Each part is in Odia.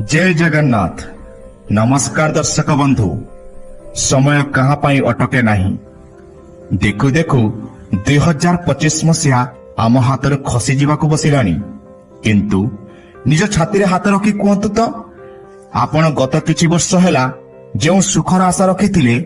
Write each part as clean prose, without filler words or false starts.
जय जगन्नाथ। नमस्कार दर्शक बंधु। समय कहाँ पाई अटके नहीं। देखु देखु 2025 मसीहा आम हाथ खसी जावाक बसिलानी। किंतु निज छाती हाथ रखी कहतु तो आपण गत किछि वर्ष हैला जो सुखर आशा रखिथिले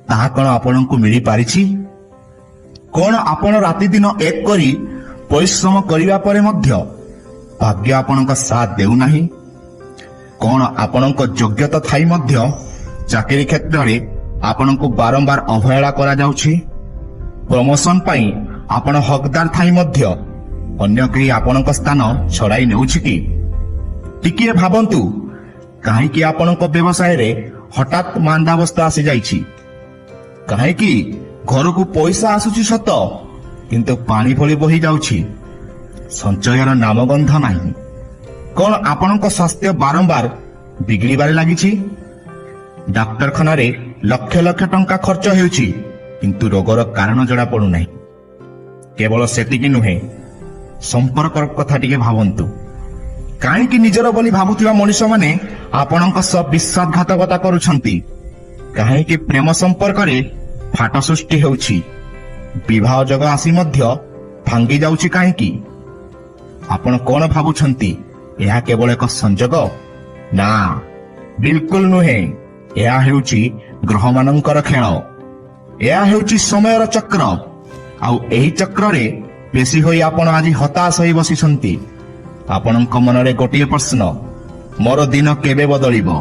ताहा कौन आपण को मिली पारिछि? कौन आपण राति दिन एक करी परिश्रम करिवा परे मध्य भाग्य आपणक साथ देउ नाही? कौन आपणक योग्यता थाई मध्य चाकरी क्षेत्र में आपणको बारंबार अवहेला करा जाउछि? प्रमोशन पाई आपण हकदार थाई मध्य अन्य केही आपणक स्थान छड़ाई नेउछि कि? टिकिए भाबंतु, काहेकि आपणक व्यवसाय रे हठात मांदावस्था आसी जाइछि? काहेकि घर को पैसा आसुछि सत, किंतु पानी भली बही जाउछि, संचयर नामगंध नाही। कौन आपणक स्वास्थ्य बारंबार बिगड़बार लगी? डाक्तरखाना रे लक्ष लक्ष टंका खर्च हेउछि, किंतु रोगर कारण जड़ा पड़ू नाही। केवल सेतिकी नुहे, संपर्क कथा टिके भावंतु। काहेकि निजर बोली भाबुथिबा मनुष्य माने आपणक सब विश्वासघातकता करूछंती? काहेकि प्रेम संपर्क रे फाट सृष्टि हेउछि, विवाह जग आसी मध्य भांगी जाउछि? काहेकि आपण कोन भाबुछंती यह केवल एक संजोग? ना, बिल्कुल नुहे। यह हेउछि ग्रह मानकर खेल। यह हेउछि समयर चक्र। आउ एही चक्र रे बेसी होई आपण आज हताश होई बसिछंती। आपणक मनरे गोटिए प्रश्न, मोर दिन केबे बदलिबो?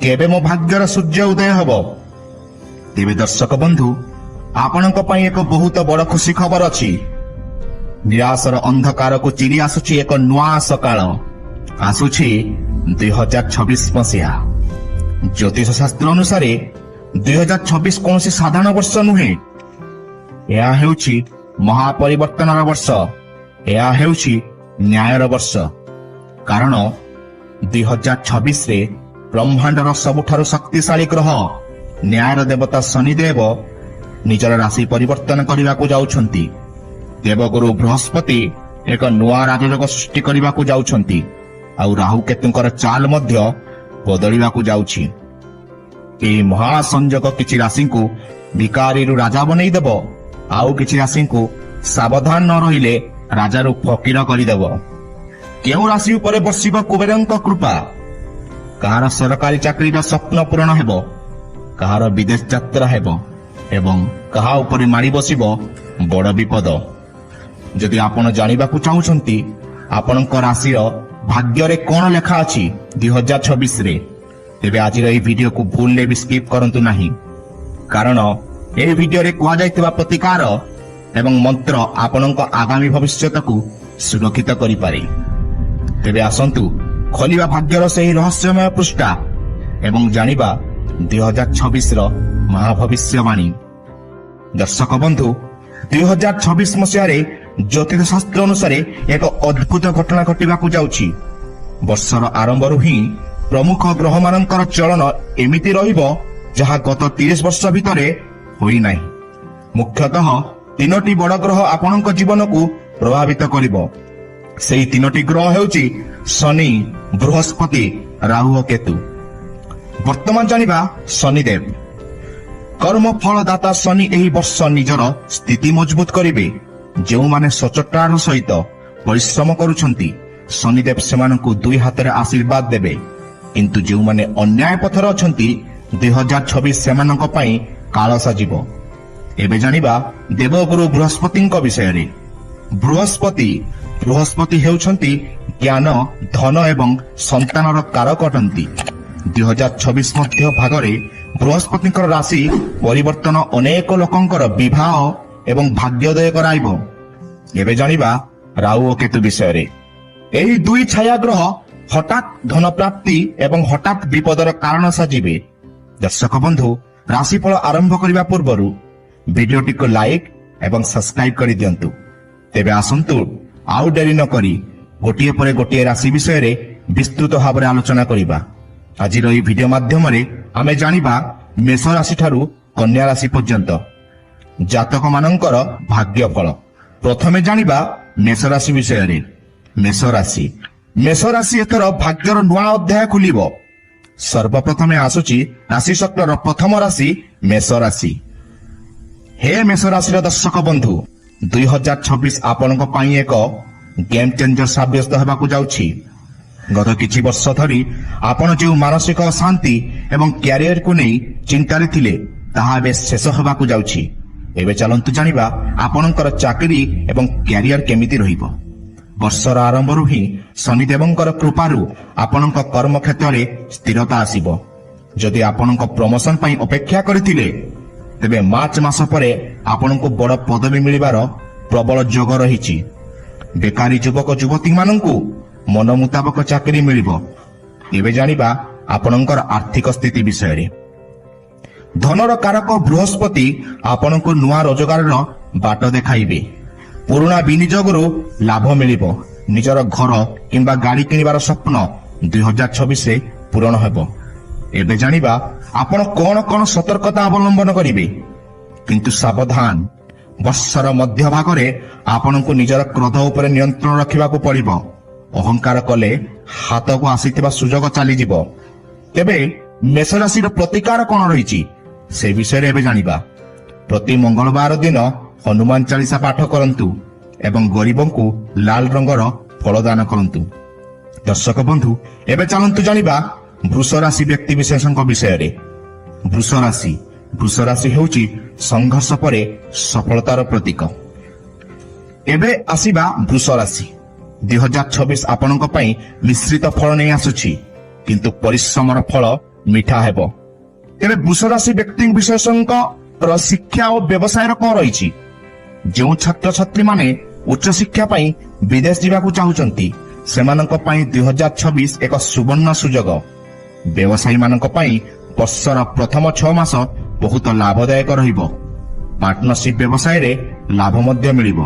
केबे मो भाग्यर सूर्य उदय हबो? तेबे दर्शक बंधु, आपणक पई एक बहुत बड़ खुशी खबर अछि। निराशर अंधकार को चिरी आसुछि एक नुआ सकाळ। आसुछि 2026 मसीहा। ज्योतिष शास्त्र अनुसार 2026 कौन साधारण वर्ष नुहे। यह हेउछि महापरिवर्तनर वर्ष। यह हेउछि न्यायर वर्ष। कारण 2026 रे ब्रह्मांडर सबुठारु शक्तिशाली ग्रह न्यायर देवता शनिदेव निजर राशि परिवर्तन करने को जाउछंती। देवगुरु बृहस्पति एक नुआ राजयोग सृष्टि करने को जाउछंती। आउ राहु केतुंकर चाल मध्य बदलिबाकू जाउछि। एही महासंयोग किछि राशि को भिकारी रु राजा बनई देव, आउ किछि राशि को सावधान न रहिले राजा रु फकीर करिदेव। केउ राशि उपरे बसिब कुबेरंक कृपा? कहार सरकारी चाकरीर स्वप्न पूर्ण हेबो, कहार विदेश यात्रा हेबो, एवं कहा उपरे मारी बसिब बड़ विपद। जदि आपण जानिबाकू चाहुछंती आपणक राशिर भाग्य रे कोन लेखा अछि 2026 रे, तेबे आजिर एही वीडियो को भूलले भी स्किप करंतु नाही। कारण एही वीडियो रे कुआ जायतिबा प्रतिकार एवं मंत्र आपणक आगामी भविष्यत को सुरक्षित करि पारे। तेबे आसंतु खोलिबा भाग्यर सेही रहस्यमय पृष्ठा एवं जानिबा 2026 रो महाभविष्यवाणी। दर्शक बंधु, 2026 मसीह ज्योतिष शास्त्र अनुसार एक अद्भुत घटना घटिबाकू जाउछि। वर्षर आरंभरू ही प्रमुख ग्रह मानकर चलन एमिति रहिबो जहा गत 30 वर्ष भितरे होई नाही। मुख्यतः तीनोटी बड़ ग्रह आपणक जीवन को प्रभावित करिबो। सेही तीनोटी ग्रह हेउछि शनि, बृहस्पति, राहु और केतु। वर्तमान जानिबा शनिदेव। कर्म फलदाता शनि एही वर्ष निजर स्थिति मजबूत करिवे। जो माने सचोटार सहित परिश्रम करुछंती शनिदेव सेमानकु दुई हाथ रे आशीर्वाद देबे। किंतु जो माने अन्याय पथर अछंती 2026 सेमानक पई काल साजिबो। एबे जानिबा देवगुरु बृहस्पतिଙ୍କ विषय। बृहस्पति हेउछंती ज्ञान, धन एवं संतानर कारक अटंती। 2026 मध्य भागरे बृहस्पतिଙ୍କର राशि परिवर्तन अनेक लोकंकर विवाह एवं भाग्योदय कराइबो। एबे जानिबा राहु और केतु विषय। एही दुई छाया ग्रह हठात धन प्राप्ति एवं हठात विपदर कारण साजिबे। दर्शक बंधु, राशिफल आरंभ करबा पूर्वरु वीडियोटी को लाइक एवं सब्सक्राइब करि दियंतु। तेबे आसंतु आउ डेरी न करी गोटिए परे गोटिए राशि विषय रे विस्तृत भाव आलोचना करिबा। आजिर एही वीडियो माध्यम रे आमे जानिबा मेष राशि ठारू कन्या राशि पर्यंत जातक मानकर भाग्यफल। प्रथमे जानिबा मेष राशि विषय। मेष राशि ମେଷ ରାଶି ଏଥର ଭାଗ୍ୟର ନୂଆ ଅଧ୍ୟାୟ ଖୋଲିବ। ସର୍ବପ୍ରଥମେ ଆସୁଛି ରାଶି ଚକ୍ରର ପ୍ରଥମ ରାଶି ମେଷ ରାଶି। ହେ ମେଷ ରାଶିର ଦର୍ଶକ ବନ୍ଧୁ, 2026 ଆପଣଙ୍କ ପାଇଁ ଏକ ଗେମ୍ ଚେଞ୍ଜର ସାବ୍ୟସ୍ତ ହେବାକୁ ଯାଉଛି। ଗତ କିଛି ବର୍ଷ ଧରି ଆପଣ ଯେଉଁ ମାନସିକ ଅଶାନ୍ତି ଏବଂ କ୍ୟାରିୟରକୁ ନେଇ ଚିନ୍ତାରେ ଥିଲେ, ତାହା ଏବେ ଶେଷ ହେବାକୁ ଯାଉଛି। ଏବେ ଚାଲନ୍ତୁ ଜାଣିବା ଆପଣଙ୍କର ଚାକିରି ଏବଂ କ୍ୟାରିୟର କେମିତି ରହିବ। ବର୍ଷର ଆରମ୍ଭରୁ ହିଁ ଶନିଦେବଙ୍କର କୃପାରୁ ଆପଣଙ୍କ କର୍ମକ୍ଷେତ୍ରରେ ସ୍ଥିରତା ଆସିବ। ଯଦି ଆପଣଙ୍କ ପ୍ରମୋସନ ପାଇଁ ଅପେକ୍ଷା କରିଥିଲେ, ତେବେ ମାର୍ଚ୍ଚ ମାସ ପରେ ଆପଣଙ୍କୁ ବଡ଼ ପଦବୀ ମିଳିବାର ପ୍ରବଳ ଯୋଗ ରହିଛି। ବେକାରୀ ଯୁବକ ଯୁବତୀମାନଙ୍କୁ ମନ ମୁତାବକ ଚାକିରି ମିଳିବ। ଏବେ ଜାଣିବା ଆପଣଙ୍କର ଆର୍ଥିକ ସ୍ଥିତି ବିଷୟରେ। ଧନର କାରକ ବୃହସ୍ପତି ଆପଣଙ୍କୁ ନୂଆ ରୋଜଗାରର ବାଟ ଦେଖାଇବେ। ପୁରୁଣା ବିନିଯୋଗରୁ ଲାଭ ମିଳିବ। ନିଜର ଘର କିମ୍ବା ଗାଡ଼ି କିଣିବାର ସ୍ୱପ୍ନ 2026ରେ ପୂରଣ ହେବ। ଏବେ ଜାଣିବା ଆପଣ କଣ କଣ ସତର୍କତା ଅବଲମ୍ବନ କରିବେ। କିନ୍ତୁ ସାବଧାନ, ବର୍ଷର ମଧ୍ୟଭାଗରେ ଆପଣଙ୍କୁ ନିଜର କ୍ରୋଧ ଉପରେ ନିୟନ୍ତ୍ରଣ ରଖିବାକୁ ପଡ଼ିବ। ଅହଙ୍କାର କଲେ ହାତକୁ ଆସିଥିବା ସୁଯୋଗ ଚାଲିଯିବ। ତେବେ ମେଷ ରାଶିର ପ୍ରତିକାର କଣ ରହିଛି, ସେ ବିଷୟରେ ଏବେ ଜାଣିବା। ପ୍ରତି ମଙ୍ଗଳବାର ଦିନ ହନୁମାନ ଚାଳିଶା ପାଠ କରନ୍ତୁ ଏବଂ ଗରିବଙ୍କୁ ଲାଲ ରଙ୍ଗର ଫଳ ଦାନ କରନ୍ତୁ। ଦର୍ଶକ ବନ୍ଧୁ, ଏବେ ଚାଲନ୍ତୁ ଜାଣିବା ବୃଷ ରାଶି ବ୍ୟକ୍ତି ବିଶେଷଙ୍କ ବିଷୟରେ। ବୃଷ ରାଶି ହେଉଛି ସଂଘର୍ଷ ପରେ ସଫଳତାର ପ୍ରତୀକ। ଏବେ ଆସିବା ବୃଷ ରାଶି। 2026 ଆପଣଙ୍କ ପାଇଁ ମିଶ୍ରିତ ଫଳ ନେଇ ଆସୁଛି, କିନ୍ତୁ ପରିଶ୍ରମର ଫଳ ମିଠା ହେବ। ତେବେ ବୃଷ ରାଶି ବ୍ୟକ୍ତି ବିଶେଷଙ୍କର ଶିକ୍ଷା ଓ ବ୍ୟବସାୟର କଣ ରହିଛି? ଯେଉଁ ଛାତ୍ରଛାତ୍ରୀମାନେ ଉଚ୍ଚଶିକ୍ଷା ପାଇଁ ବିଦେଶ ଯିବାକୁ ଚାହୁଁଛନ୍ତି, ସେମାନଙ୍କ ପାଇଁ 2026 ଏକ ସୁବର୍ଣ୍ଣ ସୁଯୋଗ। ବ୍ୟବସାୟୀମାନଙ୍କ ପାଇଁ ବର୍ଷର ପ୍ରଥମ 6 ମାସ ବହୁତ ଲାଭଦାୟକ ରହିବ। ପାର୍ଟନରସିପ ବ୍ୟବସାୟରେ ଲାଭ ମଧ୍ୟ ମିଳିବ।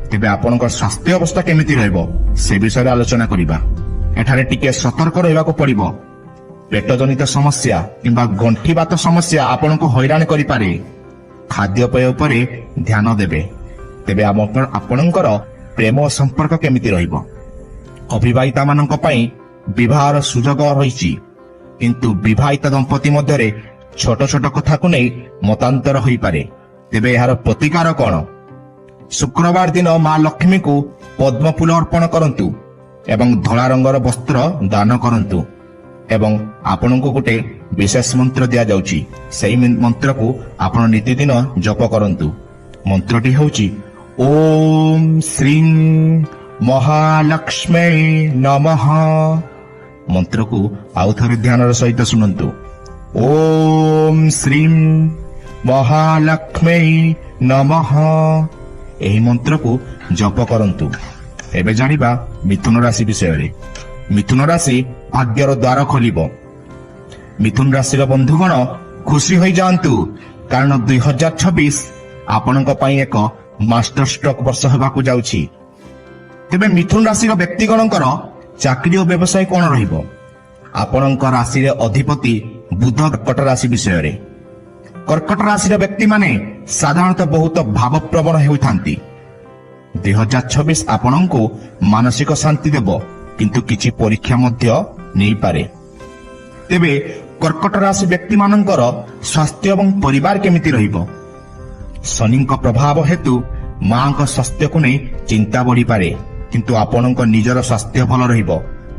ତେବେ ଆପଣଙ୍କ ସ୍ୱାସ୍ଥ୍ୟ ଅବସ୍ଥା କେମିତି ରହିବ, ସେ ବିଷୟରେ ଆଲୋଚନା କରିବା। ଏଠାରେ ଟିକେ ସତର୍କ ରହିବାକୁ ପଡ଼ିବ। ପେଟଜନିତ ସମସ୍ୟା କିମ୍ବା ଗଣ୍ଠିବାତ ସମସ୍ୟା ଆପଣଙ୍କୁ ହଇରାଣ କରିପାରେ। ଖାଦ୍ୟପେୟ ଉପରେ ଧ୍ୟାନ ଦେବେ। ତେବେ ଆପଣଙ୍କର ପ୍ରେମ ସମ୍ପର୍କ କେମିତି ରହିବ? ଅବିବାହିତା ମାନଙ୍କ ପାଇଁ ବିବାହର ସୁଯୋଗ ରହିଛି, କିନ୍ତୁ ବିବାହିତ ଦମ୍ପତି ମଧ୍ୟରେ ଛୋଟ ଛୋଟ କଥାକୁ ନେଇ ମତାନ୍ତର ହୋଇପାରେ। ତେବେ ଏହାର ପ୍ରତିକାର କଣ? ଶୁକ୍ରବାର ଦିନ ମା ଲକ୍ଷ୍ମୀଙ୍କୁ ପଦ୍ମ ଫୁଲ ଅର୍ପଣ କରନ୍ତୁ ଏବଂ ଧଳା ରଙ୍ଗର ବସ୍ତ୍ର ଦାନ କରନ୍ତୁ। ଏବଂ ଆପଣଙ୍କୁ ଗୋଟେ ବିଶେଷ ମନ୍ତ୍ର ଦିଆଯାଉଛି, ସେହି ମନ୍ତ୍ରକୁ ଆପଣ ନିତିଦିନ ଜପ କରନ୍ତୁ। ମନ୍ତ୍ରଟି ହେଉଛି ଓମ୍ ଶ୍ରୀଂ ମହାଲକ୍ଷ୍ମୀ ନମଃ। ମନ୍ତ୍ରକୁ ଆଉ ଥରେ ଧ୍ୟାନର ସହିତ ଶୁଣନ୍ତୁ। ଓମ୍ ଶ୍ରୀଂ ମହାଲକ୍ଷ୍ମୀ ନମଃ। ଏହି ମନ୍ତ୍ରକୁ ଜପ କରନ୍ତୁ। ଏବେ ଜାଣିବା ମିଥୁନ ରାଶି ବିଷୟରେ। ମିଥୁନ ରାଶି ଭାଗ୍ୟର ଦ୍ୱାର ଖୋଲିବ। ମିଥୁନ ରାଶିର ବନ୍ଧୁଗଣ ଖୁସି ହୋଇଯାଆନ୍ତୁ, କାରଣ 2026 ଆପଣଙ୍କ ପାଇଁ ଏକ ମାଷ୍ଟର ଷ୍ଟ୍ରୋକ ବର୍ଷ ହେବାକୁ ଯାଉଛି। ତେବେ ମିଥୁନ ରାଶିର ବ୍ୟକ୍ତିଗଣଙ୍କର ଚାକିରି ଓ ବ୍ୟବସାୟ କଣ ରହିବ? ଆପଣଙ୍କ ରାଶିରେ ଅଧିପତି ବୁଧ କର୍କଟ ରାଶି ବିଷୟରେ। କର୍କଟ ରାଶିର ବ୍ୟକ୍ତିମାନେ ସାଧାରଣତଃ ବହୁତ ଭାବପ୍ରବଣ ହେଉଥାନ୍ତି। 2026 ଆପଣଙ୍କୁ ମାନସିକ ଶାନ୍ତି ଦେବ, କିନ୍ତୁ କିଛି ପରୀକ୍ଷା ମଧ୍ୟ ନେଇପାରେ। ତେବେ କର୍କଟ ରାଶି ବ୍ୟକ୍ତିମାନଙ୍କର ସ୍ୱାସ୍ଥ୍ୟ ଏବଂ ପରିବାର କେମିତି ରହିବ? ଶନିଙ୍କ ପ୍ରଭାବ ହେତୁ ମାଙ୍କ ସ୍ୱାସ୍ଥ୍ୟକୁ ନେଇ ଚିନ୍ତା ବଢ଼ିପାରେ, କିନ୍ତୁ ଆପଣଙ୍କ ନିଜର ସ୍ୱାସ୍ଥ୍ୟ ଭଲ ରହିବ।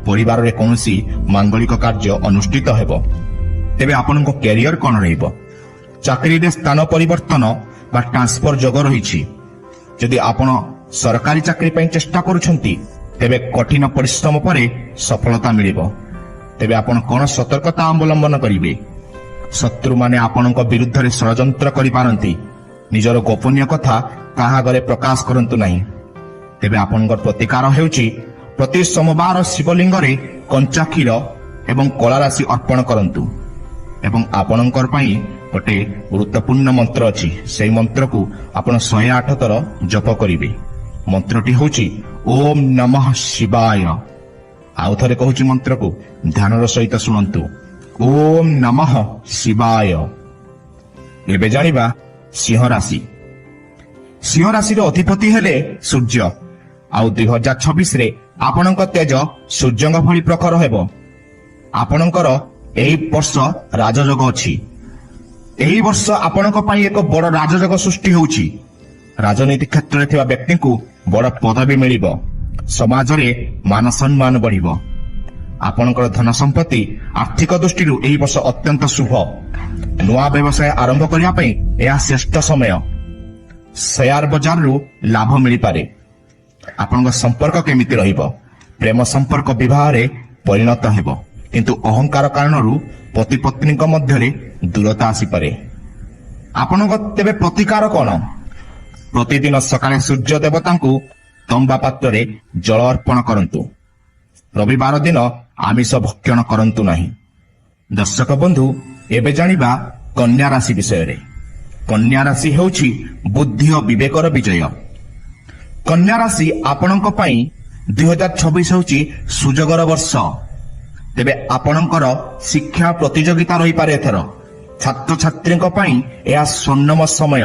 ପରିବାରରେ କୌଣସି ମାଙ୍ଗଳିକ କାର୍ଯ୍ୟ ଅନୁଷ୍ଠିତ ହେବ। ତେବେ ଆପଣଙ୍କ କ୍ୟାରିୟର କଣ ରହିବ? ଚାକିରିରେ ସ୍ଥାନ ପରିବର୍ତ୍ତନ ବା ଟ୍ରାନ୍ସଫର ଯୋଗ ରହିଛି। ଯଦି ଆପଣ ସରକାରୀ ଚାକିରି ପାଇଁ ଚେଷ୍ଟା କରୁଛନ୍ତି, ତେବେ କଠିନ ପରିଶ୍ରମ ପରେ ସଫଳତା ମିଳିବ। ତେବେ ଆପଣ କଣ ସତର୍କତା ଅବଲମ୍ବନ କରିବେ? ଶତ୍ରୁମାନେ ଆପଣଙ୍କ ବିରୁଦ୍ଧରେ ଷଡ଼ଯନ୍ତ୍ର କରିପାରନ୍ତି। ନିଜର ଗୋପନୀୟ କଥା କାହା ଆଗରେ ପ୍ରକାଶ କରନ୍ତୁ ନାହିଁ। ତେବେ ଆପଣଙ୍କର ପ୍ରତିକାର ହେଉଛି ପ୍ରତି ସୋମବାର ଶିବଲିଙ୍ଗରେ କଞ୍ଚା କ୍ଷୀର ଏବଂ କଳା ରାଶି ଅର୍ପଣ କରନ୍ତୁ। ଏବଂ ଆପଣଙ୍କର ପାଇଁ ଗୋଟେ ଗୁରୁତ୍ୱପୂର୍ଣ୍ଣ ମନ୍ତ୍ର ଅଛି, ସେହି ମନ୍ତ୍ରକୁ ଆପଣ 108 ଥର ଜପ କରିବେ। ମନ୍ତ୍ରଟି ହେଉଛି ଓମ୍ ନମଃ ଶିବାୟ। ଆଉ ଥରେ କହୁଛି ମନ୍ତ୍ରକୁ ଧ୍ୟାନର ସହିତ ଶୁଣନ୍ତୁ। ଓମ୍ ନମଃ ଶିବାୟ। ଏବେ ଜାଣିବା ସିଂହ ରାଶି। ସିଂହ ରାଶିର ଅଧିପତି ହେଲେ ସୂର୍ଯ୍ୟ। ଆଉ 2026ରେ ଆପଣଙ୍କ ତେଜ ସୂର୍ଯ୍ୟଙ୍କ ଭଳି ପ୍ରଖର ହେବ। ଆପଣଙ୍କର ଏହି ବର୍ଷ ରାଜଯୋଗ ଅଛି। ଏହି ବର୍ଷ ଆପଣଙ୍କ ପାଇଁ ଏକ ବଡ଼ ରାଜଯୋଗ ସୃଷ୍ଟି ହେଉଛି। ରାଜନୀତି କ୍ଷେତ୍ରରେ ଥିବା ବ୍ୟକ୍ତିଙ୍କୁ ବଡ଼ ପଦବୀ ମିଳିବ। ସମାଜରେ ମାନ ସମ୍ମାନ ବଢ଼ିବ। ଆପଣଙ୍କର ଧନ ସମ୍ପତ୍ତି ଆର୍ଥିକ ଦୃଷ୍ଟିରୁ ଏହି ବର୍ଷ ଅତ୍ୟନ୍ତ ଶୁଭ। ନୂଆ ବ୍ୟବସାୟ ଆରମ୍ଭ କରିବା ପାଇଁ ଏହା ଶ୍ରେଷ୍ଠ ସମୟ। ସେୟାର ବଜାରରୁ ଲାଭ ମିଳିପାରେ। ଆପଣଙ୍କ ସମ୍ପର୍କ କେମିତି ରହିବ? ପ୍ରେମ ସମ୍ପର୍କ ବିବାହରେ ପରିଣତ ହେବ, କିନ୍ତୁ ଅହଙ୍କାର କାରଣରୁ ପତି ପତ୍ନୀଙ୍କ ମଧ୍ୟରେ ଦୂରତା ଆସିପାରେ। ଆପଣଙ୍କ ତେବେ ପ୍ରତିକାର କ'ଣ? ପ୍ରତିଦିନ ସକାଳେ ସୂର୍ଯ୍ୟ ଦେବତାଙ୍କୁ ତମ୍ବା ପାତ୍ରରେ ଜଳ ଅର୍ପଣ କରନ୍ତୁ। ରବିବାର ଦିନ ଆମିଷ ଭକ୍ଷଣ କରନ୍ତୁ ନାହିଁ। ଦର୍ଶକ ବନ୍ଧୁ, ଏବେ ଜାଣିବା କନ୍ୟା ରାଶି ବିଷୟରେ। କନ୍ୟା ରାଶି ହେଉଛି ବୁଦ୍ଧି ଓ ବିବେକର ବିଜୟ। କନ୍ୟା ରାଶି ଆପଣଙ୍କ ପାଇଁ 2026 ହେଉଛି ସୁଯୋଗର ବର୍ଷ। ତେବେ ଆପଣଙ୍କର ଶିକ୍ଷା ପ୍ରତିଯୋଗିତା ରହିପାରେ ଏଥର। ଛାତ୍ରଛାତ୍ରୀଙ୍କ ପାଇଁ ଏହା ସ୍ୱର୍ଣ୍ଣମ ସମୟ।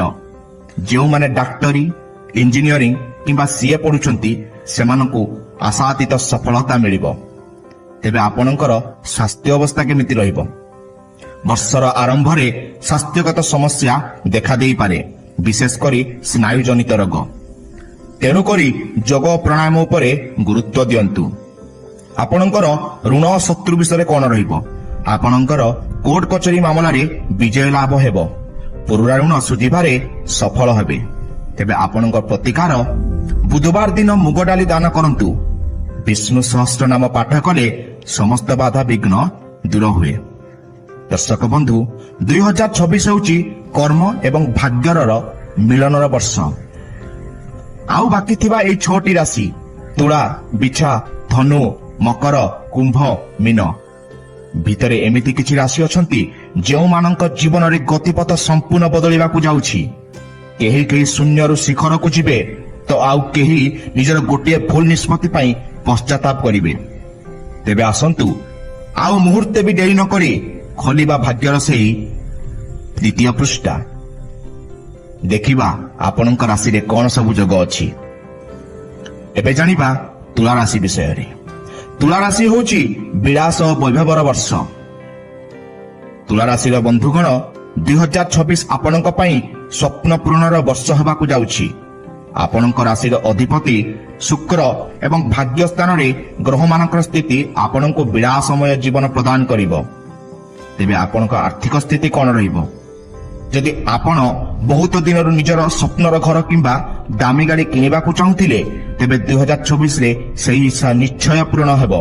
ଯେଉଁମାନେ ଡାକ୍ତରୀ, ଇଞ୍ଜିନିୟରିଂ କିମ୍ବା ସିଏ ପଢୁଛନ୍ତି ସେମାନଙ୍କୁ ଆଶାତୀତ ସଫଳତା ମିଳିବ। ତେବେ ଆପଣଙ୍କର ସ୍ୱାସ୍ଥ୍ୟ ଅବସ୍ଥା କେମିତି ରହିବ? ବର୍ଷର ଆରମ୍ଭରେ ସ୍ୱାସ୍ଥ୍ୟଗତ ସମସ୍ୟା ଦେଖାଦେଇପାରେ, ବିଶେଷ କରି ସ୍ନାୟୁଜନିତ ରୋଗ। ତେଣୁକରି ଯୋଗ ଓ ପ୍ରାଣାୟାମ ଉପରେ ଗୁରୁତ୍ୱ ଦିଅନ୍ତୁ। ଆପଣଙ୍କର ଋଣ ଓ ଶତ୍ରୁ ବିଷୟରେ କ'ଣ ରହିବ? ଆପଣଙ୍କର କୋର୍ଟ କଚେରୀ ମାମଲାରେ ବିଜୟ ଲାଭ ହେବ। ପୁରୁଣା ଋଣ ସୁଝିବାରେ ସଫଳ ହେବେ। ତେବେ ଆପଣଙ୍କ ପ୍ରତିକାର, ବୁଧବାର ଦିନ ମୁଗ ଡାଲି ଦାନ କରନ୍ତୁ। ବିଷ୍ଣୁ ସହସ୍ର ନାମ ପାଠ କଲେ ସମସ୍ତ ବାଧା ବିଘ୍ନ ଦୂର ହୁଏ। ଦର୍ଶକ ବନ୍ଧୁ, 2026 ହେଉଛି କର୍ମ ଏବଂ ଭାଗ୍ୟର ମିଳନର ବର୍ଷ। ଆଉ ବାକି ଥିବା ଏହି 6ଟି ରାଶି ତୁଳା, ବିଛା, ଧନୁ, ମକର, କୁମ୍ଭ, ମୀନ ଭିତରେ ଏମିତି କିଛି ରାଶି ଅଛନ୍ତି ଯେଉଁମାନଙ୍କ ଜୀବନରେ ଗତିପଥ ସମ୍ପୂର୍ଣ୍ଣ ବଦଳିବାକୁ ଯାଉଛି। କେହି କେହି ଶୂନ୍ୟରୁ ଶିଖରକୁ ଯିବେ, ତ ଆଉ କେହି ନିଜର ଗୋଟିଏ ଭୁଲ ନିଷ୍ପତ୍ତି ପାଇଁ ପଶ୍ଚାତାପ କରିବେ। ତେବେ ଆସନ୍ତୁ, ଆଉ ମୁହୂର୍ତ୍ତେ ବି ଡେରି ନ କରି ଖୋଲିବା ଭାଗ୍ୟର ସେହି ଦ୍ୱିତୀୟ ପୃଷ୍ଠା। ଦେଖିବା ଆପଣଙ୍କ ରାଶିରେ କ'ଣ ସବୁ ଯୋଗ ଅଛି। ଏବେ ଜାଣିବା ତୁଳା ରାଶି ବିଷୟରେ। ତୁଳା ରାଶି ହେଉଛି ବିଳାସ ଓ ବୈଭବର ବର୍ଷ। ତୁଳା ରାଶିର ବନ୍ଧୁଗଣ, 2026 ଆପଣଙ୍କ ପାଇଁ ସ୍ୱପ୍ନ ପୂରଣର ବର୍ଷ ହେବାକୁ ଯାଉଛି। ଆପଣଙ୍କ ରାଶିର ଅଧିପତି ଶୁକ୍ର ଏବଂ ଭାଗ୍ୟ ସ୍ଥାନରେ ଗ୍ରହମାନଙ୍କର ସ୍ଥିତି ଆପଣଙ୍କୁ ବିଳାସମୟ ଜୀବନ ପ୍ରଦାନ କରିବ। ତେବେ ଆପଣଙ୍କ ଆର୍ଥିକ ସ୍ଥିତି କ'ଣ ରହିବ? ଯଦି ଆପଣ ବହୁତ ଦିନରୁ ନିଜର ସ୍ୱପ୍ନର ଘର କିମ୍ବା ଦାମୀ ଗାଡ଼ି କିଣିବାକୁ ଚାହୁଁଥିଲେ, ତେବେ 2026ରେ ସେହି ଇଚ୍ଛା ନିଶ୍ଚୟ ପୂରଣ ହେବ।